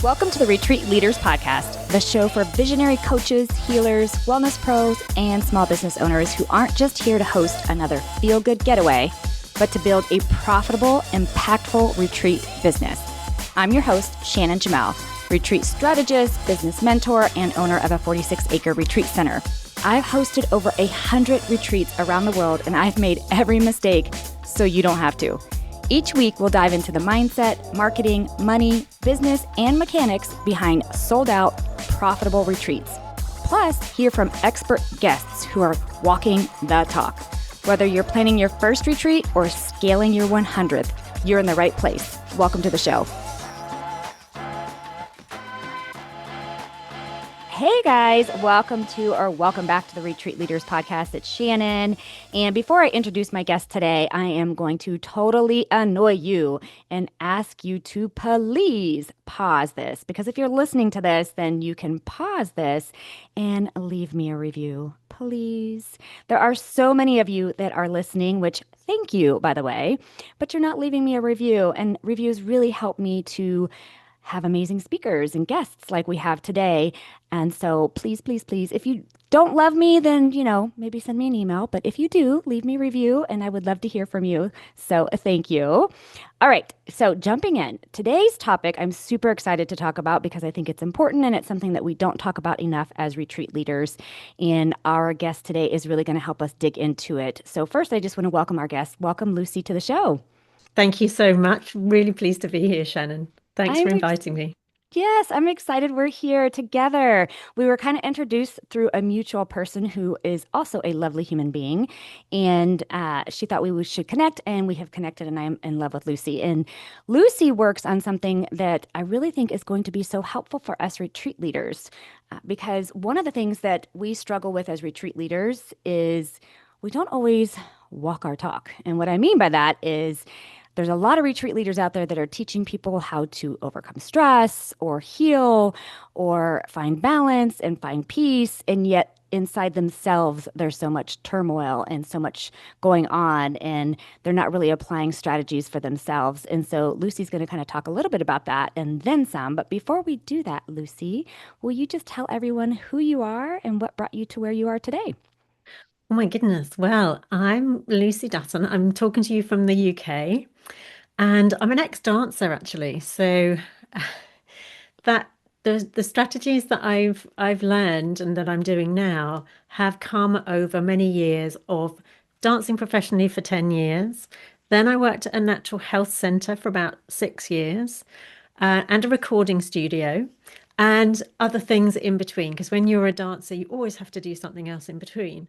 Welcome to the Retreat Leaders Podcast, the show for visionary coaches, healers, wellness pros, and small business owners who aren't just here to host another feel-good getaway, but to build a profitable, impactful retreat business. I'm your host, Shannon Jamail, retreat strategist, business mentor, and owner of a 46-acre retreat center. I've hosted over 100 retreats around the world, and I've made every mistake so you don't have to. Each week, we'll dive into the mindset, marketing, money, business, and mechanics behind sold-out, profitable retreats. Plus, hear from expert guests who are walking the talk. Whether you're planning your first retreat or scaling your 100th, you're in the right place. Welcome to the show. Hey guys, welcome back to the Retreat Leaders Podcast. It's Shannon. And before I introduce my guest today, I am going to totally annoy you and ask you to please pause this. Because if you're listening to this, then you can pause this and leave me a review, please. There are so many of you that are listening, which thank you, by the way, but you're not leaving me a review. And reviews really help me to have amazing speakers and guests like we have today. And so please, please, please, if you don't love me, then, maybe send me an email. But if you do, leave me a review and I would love to hear from you. So thank you. All right. So jumping in, today's topic, I'm super excited to talk about because I think it's important and it's something that we don't talk about enough as retreat leaders. And our guest today is really going to help us dig into it. So first, I just want to welcome our guest. Welcome, Lucy, to the show. Thank you so much. Really pleased to be here, Shannon. Thanks for inviting me. Yes, I'm excited we're here together. We were kind of introduced through a mutual person who is also a lovely human being. And she thought we should connect, and we have connected, and I'm in love with Lucy. And Lucy works on something that I really think is going to be so helpful for us retreat leaders. Because one of the things that we struggle with as retreat leaders is we don't always walk our talk. And what I mean by that is there's a lot of retreat leaders out there that are teaching people how to overcome stress or heal or find balance and find peace. And yet inside themselves, there's so much turmoil and so much going on, and they're not really applying strategies for themselves. And so Lucy's going to kind of talk a little bit about that and then some. But before we do that, Lucy, will you just tell everyone who you are and what brought you to where you are today? Oh my goodness. Well, I'm Lucy Dutton. I'm talking to you from the UK, and I'm an ex-dancer actually. So that the strategies that I've learned and that I'm doing now have come over many years of dancing professionally for 10 years. Then I worked at a natural health centre for about 6 years, and a recording studio and other things in between. Because when you're a dancer, you always have to do something else in between.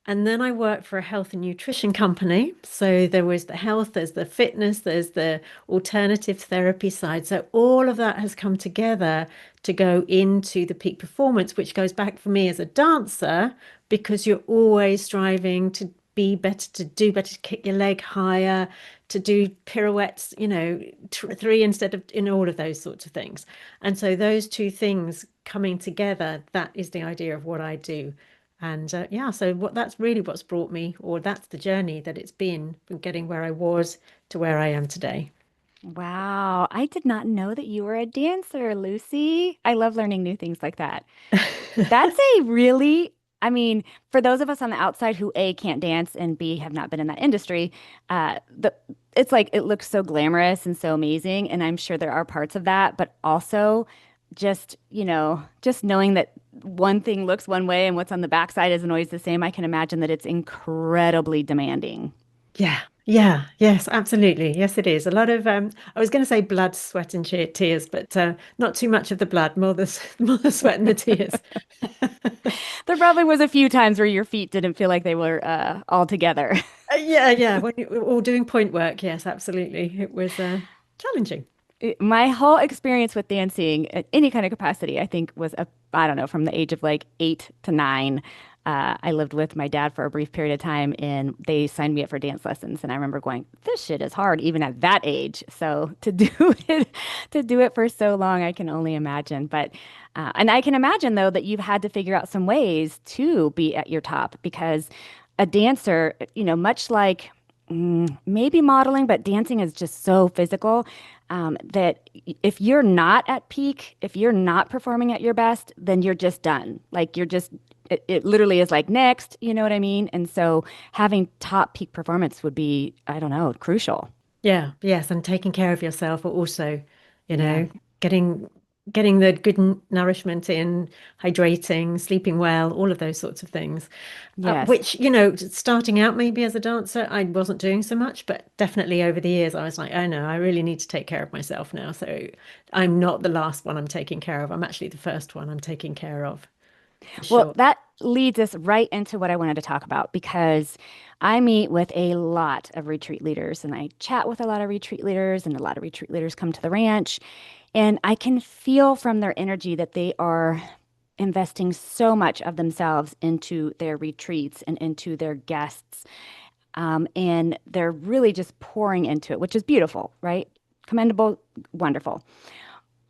And then I worked for a health and nutrition company. So there was the health, there's the fitness, there's the alternative therapy side. So all of that has come together to go into the peak performance, which goes back for me as a dancer, because you're always striving to be better, to do better, to kick your leg higher, to do pirouettes, 3 instead of in all of those sorts of things. And so those two things coming together, that is the idea of what I do. And so that's really what's brought me, or that's the journey that it's been from getting where I was to where I am today. Wow, I did not know that you were a dancer, Lucy. I love learning new things like that. That's for those of us on the outside who A, can't dance and B, have not been in that industry, it's like it looks so glamorous and so amazing. And I'm sure there are parts of that, but also just knowing that one thing looks one way and what's on the backside isn't always the same. I can imagine that it's incredibly demanding. Yeah, yes, absolutely. Yes, it is. A lot of, I was going to say blood, sweat, and tears, but not too much of the blood, more the sweat and the tears. There probably was a few times where your feet didn't feel like they were all together. Yeah. When you were all doing point work, yes, absolutely. It was challenging. My whole experience with dancing at any kind of capacity, I think, was I don't know, from the age of like 8 to 9. I lived with my dad for a brief period of time, and they signed me up for dance lessons. And I remember going, "This shit is hard, even at that age." So to do it for so long, I can only imagine. But and I can imagine though that you've had to figure out some ways to be at your top, because a dancer, much like maybe modeling, but dancing is just so physical that if you're not at peak, if you're not performing at your best, then you're just done. Like you're just, it literally is like next, you know what I mean? And so having top peak performance would be, I don't know, crucial. Yeah, yes, and taking care of yourself, but also, you Yeah. know, getting getting the good nourishment in, hydrating, sleeping well, all of those sorts of things. Yes. Which, starting out maybe as a dancer, I wasn't doing so much, but definitely over the years, I was like, oh no, I really need to take care of myself now. So I'm not the last one I'm taking care of. I'm actually the first one I'm taking care of, for Well, sure. that leads us right into what I wanted to talk about because I meet with a lot of retreat leaders and I chat with a lot of retreat leaders, and a lot of retreat leaders come to the ranch. And I can feel from their energy that they are investing so much of themselves into their retreats and into their guests. And they're really just pouring into it, which is beautiful, right? Commendable, wonderful.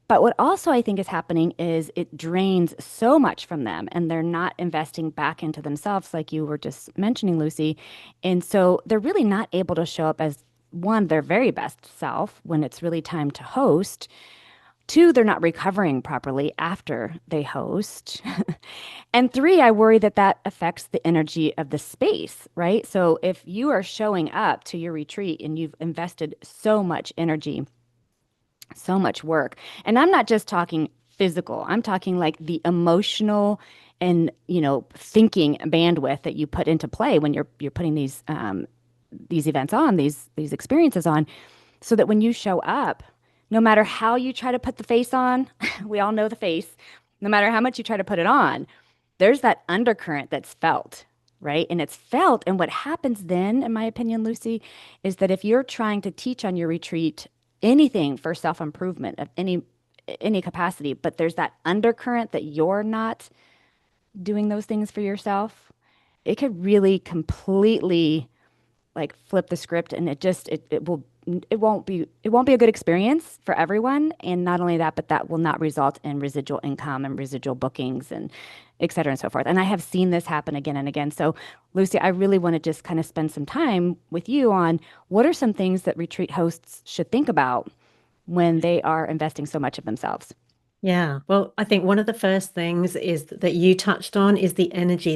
But what also I think is happening is it drains so much from them and they're not investing back into themselves, like you were just mentioning, Lucy. And so they're really not able to show up as one, their very best self when it's really time to host. Two, they're not recovering properly after they host. And three, I worry that that affects the energy of the space, right? So if you are showing up to your retreat and you've invested so much energy, so much work. And I'm not just talking physical. I'm talking like the emotional and, thinking bandwidth that you put into play when you're putting these events on, these experiences on, so that when you show up, no matter how you try to put the face on, we all know the face, no matter how much you try to put it on, there's that undercurrent that's felt, right? And it's felt. And what happens then, in my opinion, Lucy, is that if you're trying to teach on your retreat anything for self-improvement of any capacity, but there's that undercurrent that you're not doing those things for yourself, it could really completely like flip the script, and it won't be a good experience for everyone. And not only that, but that will not result in residual income and residual bookings and et cetera and so forth. And I have seen this happen again and again. So Lucy, I really want to just kind of spend some time with you on what are some things that retreat hosts should think about when they are investing so much of themselves. Yeah, well, I think one of the first things is that you touched on is the energy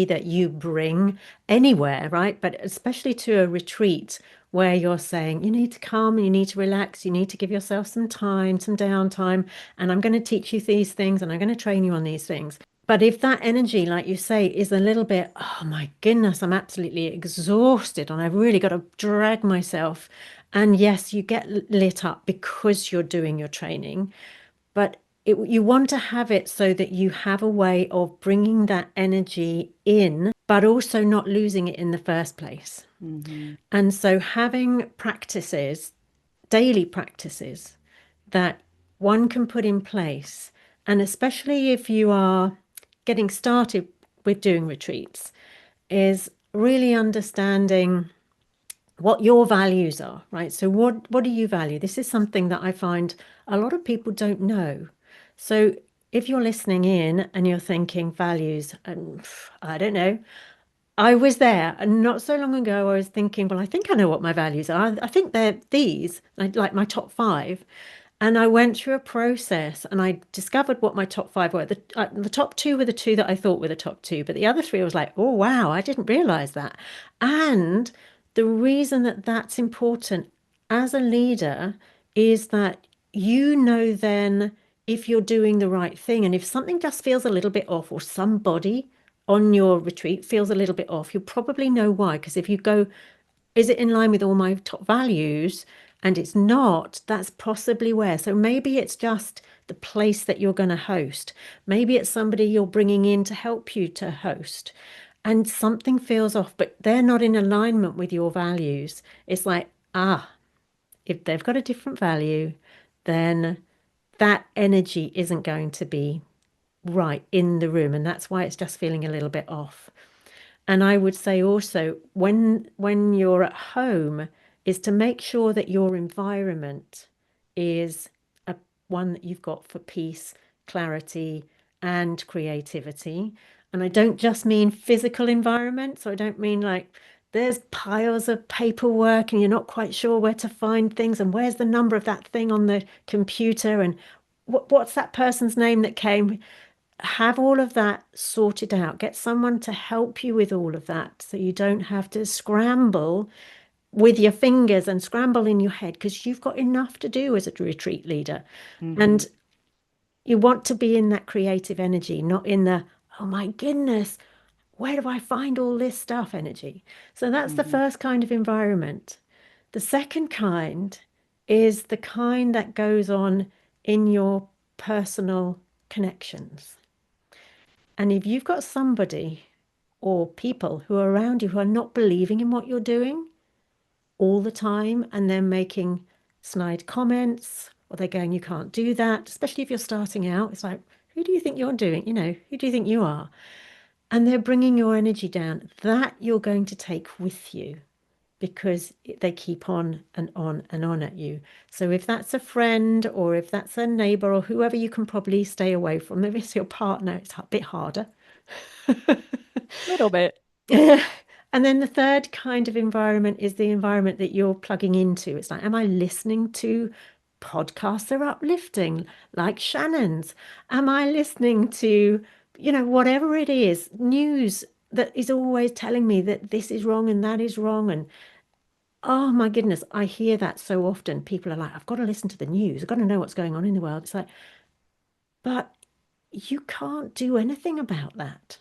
that you bring anywhere, right? But especially to a retreat where you're saying you need to come, you need to relax, you need to give yourself some time, some downtime, and I'm going to teach you these things and I'm going to train you on these things. But if that energy, like you say, is a little bit, oh my goodness, I'm absolutely exhausted and I've really got to drag myself. And yes, you get lit up because you're doing your training, but you want to have it so that you have a way of bringing that energy in, but also not losing it in the first place. Hmm. And so having practices, daily practices that one can put in place, and especially if you are getting started with doing retreats, is really understanding what your values are, right? So what do you value? This is something that I find a lot of people don't know. So if you're listening in and you're thinking values, and I don't know, I was there, and not so long ago, I was thinking, well, I think I know what my values are. I think they're these, like my top five. And I went through a process and I discovered what my top five were. The top two were the two that I thought were the top two, but the other three I was like, oh, wow, I didn't realize that. And the reason that that's important as a leader is that you know then if you're doing the right thing. And if something just feels a little bit off, or somebody on your retreat feels a little bit off, you'll probably know why. Because if you go, is it in line with all my top values? And it's not, that's possibly where. So maybe it's just the place that you're going to host. Maybe it's somebody you're bringing in to help you to host. And something feels off, but they're not in alignment with your values. It's like, if they've got a different value, then that energy isn't going to be right in the room. And that's why it's just feeling a little bit off. And I would say also when you're at home is to make sure that your environment is a one that you've got for peace, clarity, and creativity. And I don't just mean physical environment. So I don't mean like there's piles of paperwork and you're not quite sure where to find things and where's the number of that thing on the computer and what's that person's name that came. Have all of that sorted out. Get someone to help you with all of that so you don't have to scramble with your fingers and scramble in your head because you've got enough to do as a retreat leader. Hmm. And you want to be in that creative energy, not in the, oh my goodness, where do I find all this stuff energy? So that's the Hmm. first kind of environment. The second kind is the kind that goes on in your personal connections. And if you've got somebody or people who are around you who are not believing in what you're doing all the time and they're making snide comments or they're going, you can't do that, especially if you're starting out, it's like, who do you think you're doing? Who do you think you are? And they're bringing your energy down. That you're going to take with you because they keep on and on and on at you. So if that's a friend or if that's a neighbor or whoever you can probably stay away from, maybe it's your partner, it's a bit harder. Little bit. And then the third kind of environment is the environment that you're plugging into. It's like, am I listening to podcasts that are uplifting, like Shannon's? Am I listening to, whatever it is, news that is always telling me that this is wrong and that is wrong? And oh my goodness, I hear that so often. People are like, I've got to listen to the news. I've got to know what's going on in the world. It's like, but you can't do anything about that.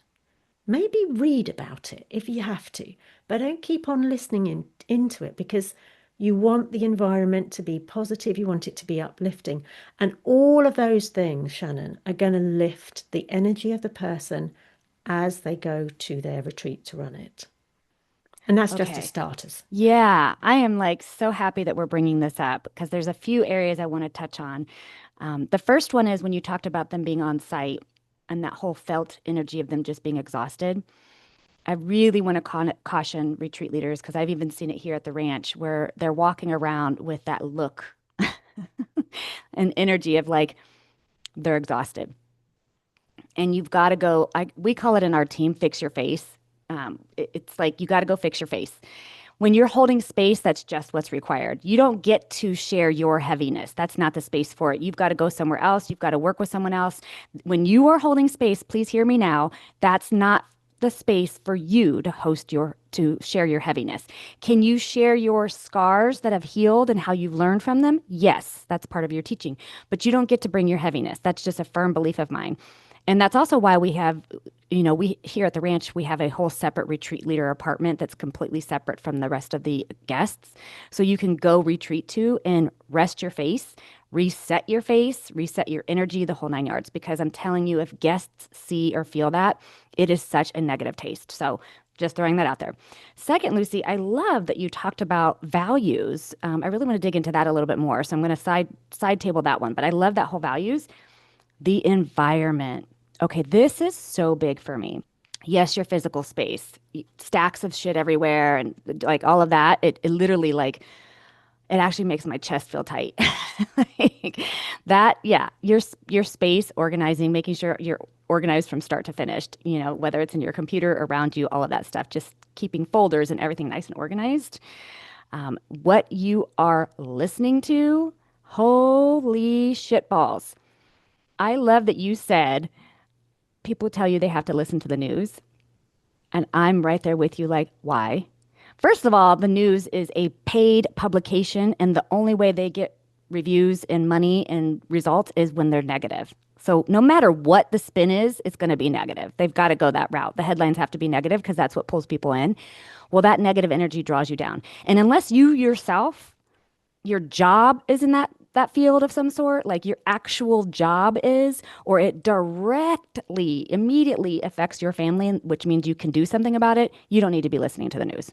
Maybe read about it if you have to, but don't keep on listening into it because you want the environment to be positive, you want it to be uplifting. And all of those things, Shannon, are going to lift the energy of the person as they go to their retreat to run it. And that's just a Okay. starters. Yeah, I am like so happy that we're bringing this up because there's a few areas I want to touch on. The first one is when you talked about them being on site and that whole felt energy of them just being exhausted. I really want to caution retreat leaders because I've even seen it here at the ranch where they're walking around with that look and energy of like they're exhausted. And you've got to go, we call it in our team, fix your face. It's like you got to go fix your face. When you're holding space, that's just what's required. You don't get to share your heaviness. That's not the space for it. You've got to go somewhere else. You've got to work with someone else. When you are holding space, please hear me now. That's not the space for you to to share your heaviness. Can you share your scars that have healed and how you've learned from them? Yes, that's part of your teaching. But you don't get to bring your heaviness. That's just a firm belief of mine. And that's also why we have, we here at the ranch, we have a whole separate retreat leader apartment that's completely separate from the rest of the guests. So you can go retreat to and rest your face, reset your energy, the whole 9 yards. Because I'm telling you, if guests see or feel that, it is such a negative taste. So just throwing that out there. Second, Lucy, I love that you talked about values. I really want to dig into that a little bit more. So I'm going to side table that one. But I love that whole values. The environment. Okay, this is so big for me. Yes, your physical space, stacks of shit everywhere, and like all of that. It literally like it actually makes my chest feel tight. Like that, yeah. Your space organizing, making sure you're organized from start to finish. Whether it's in your computer, around you, all of that stuff. Just keeping folders and everything nice and organized. What you are listening to, holy shitballs. I love that you said people tell you they have to listen to the news. And I'm right there with you, like, why? First of all, the news is a paid publication, and the only way they get reviews and money and results is when they're negative. So no matter what the spin is, it's going to be negative. They've got to go that route. The headlines have to be negative because that's what pulls people in. Well, that negative energy draws you down. And unless you yourself your job is in that field of some sort, like your actual job is, or it directly, immediately affects your family, which means you can do something about it, you don't need to be listening to the news.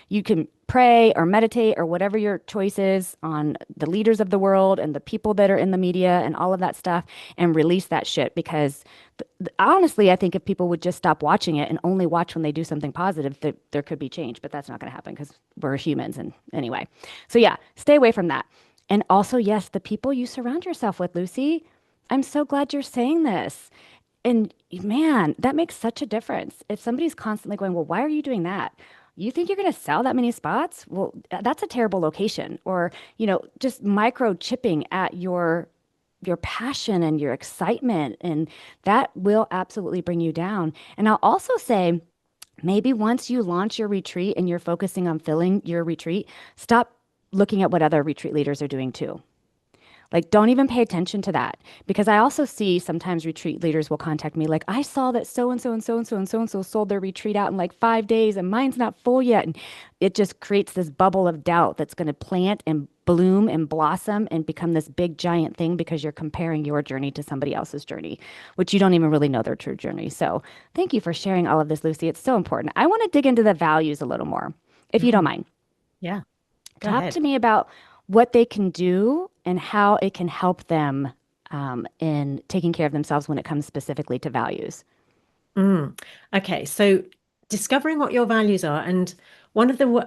You can pray or meditate or whatever your choice is on the leaders of the world and the people that are in the media and all of that stuff and release that shit because honestly, I think if people would just stop watching it and only watch when they do something positive, there could be change, but that's not going to happen because we're humans. And anyway, so yeah, stay away from that. And also, yes, the people you surround yourself with, Lucy, I'm so glad you're saying this. And man, that makes such a difference. If somebody's constantly going, well, why are you doing that? You think you're going to sell that many spots? Well, that's a terrible location. Or, just microchipping at your passion and your excitement, and that will absolutely bring you down. And I'll also say, maybe once you launch your retreat and you're focusing on filling your retreat, stop looking at what other retreat leaders are doing too. Like, don't even pay attention to that. Because I also see sometimes retreat leaders will contact me, like, I saw that so and so and so and so and so and so sold their retreat out in like 5 days and mine's not full yet. And it just creates this bubble of doubt that's going to plant and bloom and blossom and become this big giant thing because you're comparing your journey to somebody else's journey, which you don't even really know their true journey. So thank you for sharing all of this, Lucy. It's so important. I want to dig into the values a little more, if you don't Mhm. mind. Yeah, go Talk ahead. to me about what they can do and how it can help them in taking care of themselves when it comes specifically to values. Mm. Okay, so discovering what your values are, and one of the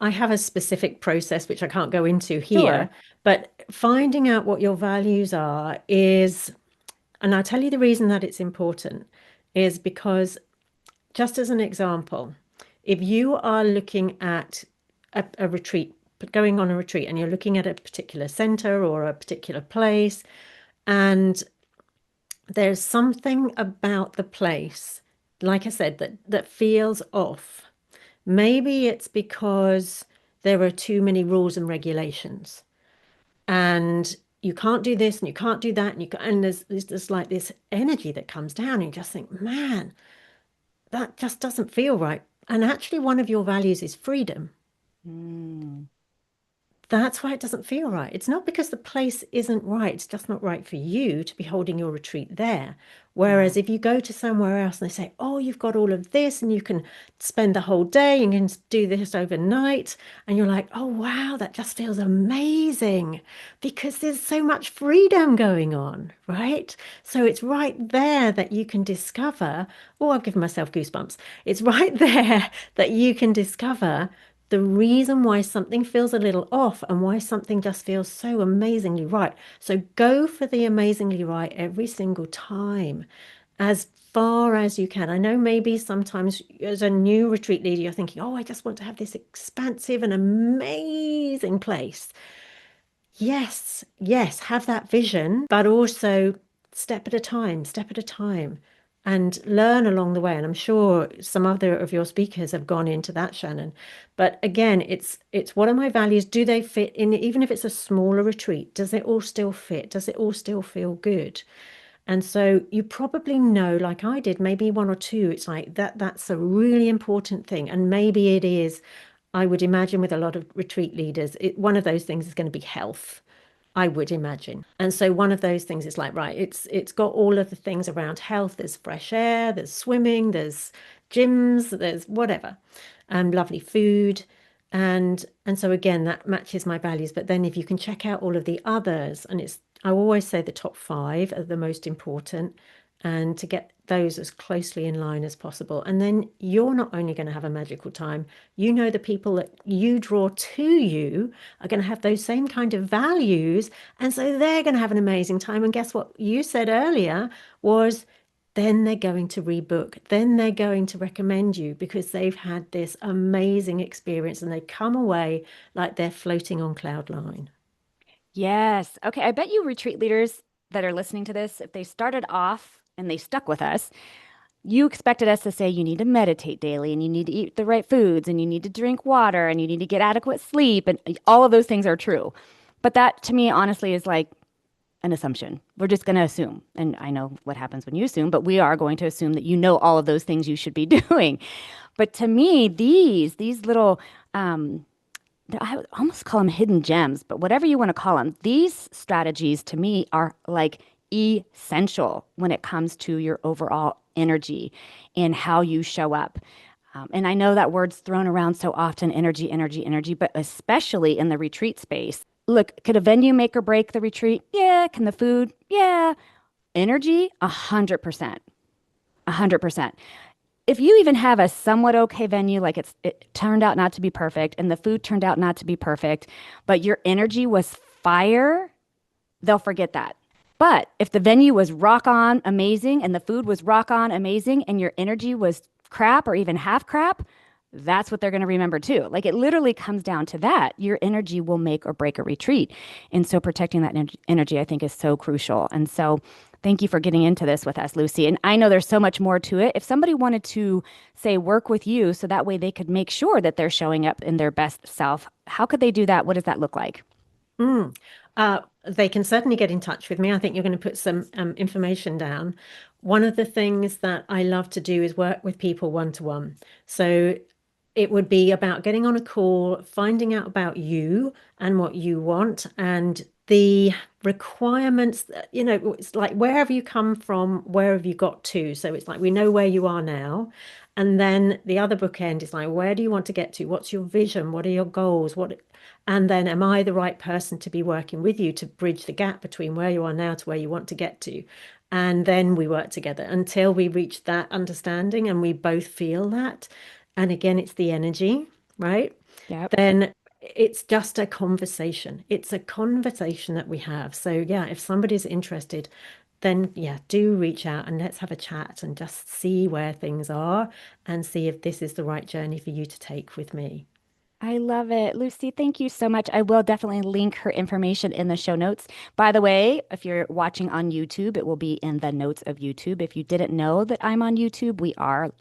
I have a specific process which I can't go into Sure. here, but finding out what your values are is, and I'll tell you the reason that it's important is because, just as an example, if you are looking at a retreat, going on a retreat, and you're looking at a particular center or a particular place, and there's something about the place, like I said, that feels off. Maybe it's because there are too many rules and regulations, and you can't do this and you can't do that, and and there's like this energy that comes down, and you just think, man, that just doesn't feel right. And actually, one of your values is freedom. Mm, That's why it doesn't feel right. It's not because the place isn't right. It's just not right for you to be holding your retreat there. yeah. Whereas if you go to somewhere else and they say, oh, you've got all of this and you can spend the whole day and you can do this overnight. And you're like, oh, wow, that just feels amazing because there's so much freedom going on, right? So it's right there that you can discover, oh, I've given myself goosebumps. It's right there that you can discover the reason why something feels a little off and why something just feels so amazingly right. So go for the amazingly right every single time, as far as you can. I know maybe sometimes as a new retreat leader, you're thinking, oh, I just want to have this expansive and amazing place. Yes, yes, have that vision, but also step at a time, and learn along the way. And I'm sure some other of your speakers have gone into that, Shannon. But again, it's what are my values? Do they fit in, even if it's a smaller retreat? Does it all still fit? Does it all still feel good? And so you probably know, like I did, maybe one or two, it's like that's a really important thing. And maybe it is, I would imagine with a lot of retreat leaders, one of those things is going to be health, I would imagine. And so one of those things is like, right, it's got all of the things around health. There's fresh air, there's swimming, there's gyms, there's whatever, lovely food. And so again, that matches my values. But then if you can check out all of the others, and I always say the top five are the most important, and to get those as closely in line as possible. And then you're not only going to have a magical time, the people that you draw to you are going to have those same kind of values. And so they're going to have an amazing time. And guess what you said earlier was, then they're going to rebook. Then they're going to recommend you because they've had this amazing experience and they come away like they're floating on cloud nine. Yes. Okay. I bet you retreat leaders that are listening to this, if they started off and they stuck with us, you expected us to say you need to meditate daily and you need to eat the right foods and you need to drink water and you need to get adequate sleep. And all of those things are true. But that to me, honestly, is like an assumption. We're just going to assume. And I know what happens when you assume, but we are going to assume that you know all of those things you should be doing. But to me, these little I would almost call them hidden gems, but whatever you want to call them, these strategies to me are like essential when it comes to your overall energy and how you show up. And I know that word's thrown around so often, energy, energy, energy, but especially in the retreat space. Look, could a venue make or break the retreat? Yeah. Can the food? Yeah. Energy? 100%. 100%. If you even have a somewhat okay venue, like it turned out not to be perfect and the food turned out not to be perfect, but your energy was fire, they'll forget that. But if the venue was rock on amazing and the food was rock on amazing and your energy was crap or even half crap, that's what they're going to remember too. Like it literally comes down to that. Your energy will make or break a retreat. And so protecting that energy, I think, is so crucial. And so thank you for getting into this with us, Lucy. And I know there's so much more to it. If somebody wanted to, say, work with you so that way they could make sure that they're showing up in their best self, how could they do that? What does that look like? Mm. They can certainly get in touch with me. I think you're going to put some information down. One of the things that I love to do is work with people one-to-one. So it would be about getting on a call, finding out about you and what you want and the requirements that, it's like, where have you come from? Where have you got to? So it's like, we know where you are now. And then the other bookend is like, where do you want to get to? What's your vision? What are your goals? And then am I the right person to be working with you to bridge the gap between where you are now to where you want to get to? And then we work together until we reach that understanding and we both feel that. And again, it's the energy, right? Yep. Then it's just a conversation. It's a conversation that we have. So yeah, if somebody's interested, then yeah, do reach out and let's have a chat and just see where things are and see if this is the right journey for you to take with me. I love it. Lucy, thank you so much. I will definitely link her information in the show notes. By the way, if you're watching on YouTube, it will be in the notes of YouTube. If you didn't know that I'm on YouTube, we are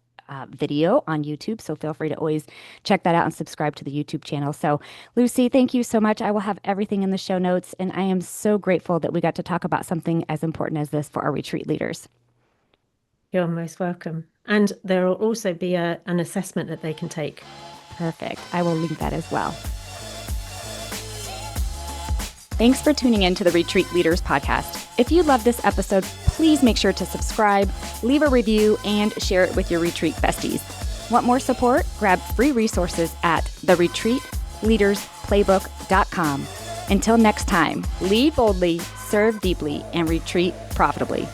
video on YouTube. So feel free to always check that out and subscribe to the YouTube channel. So, Lucy, thank you so much. I will have everything in the show notes. And I am so grateful that we got to talk about something as important as this for our retreat leaders. You're most welcome. And there will also be an assessment that they can take. Perfect. I will link that as well. Thanks for tuning in to the Retreat Leaders podcast. If you love this episode, please make sure to subscribe, leave a review, and share it with your retreat besties. Want more support? Grab free resources at theretreatleadersplaybook.com. Until next time, lead boldly, serve deeply, and retreat profitably.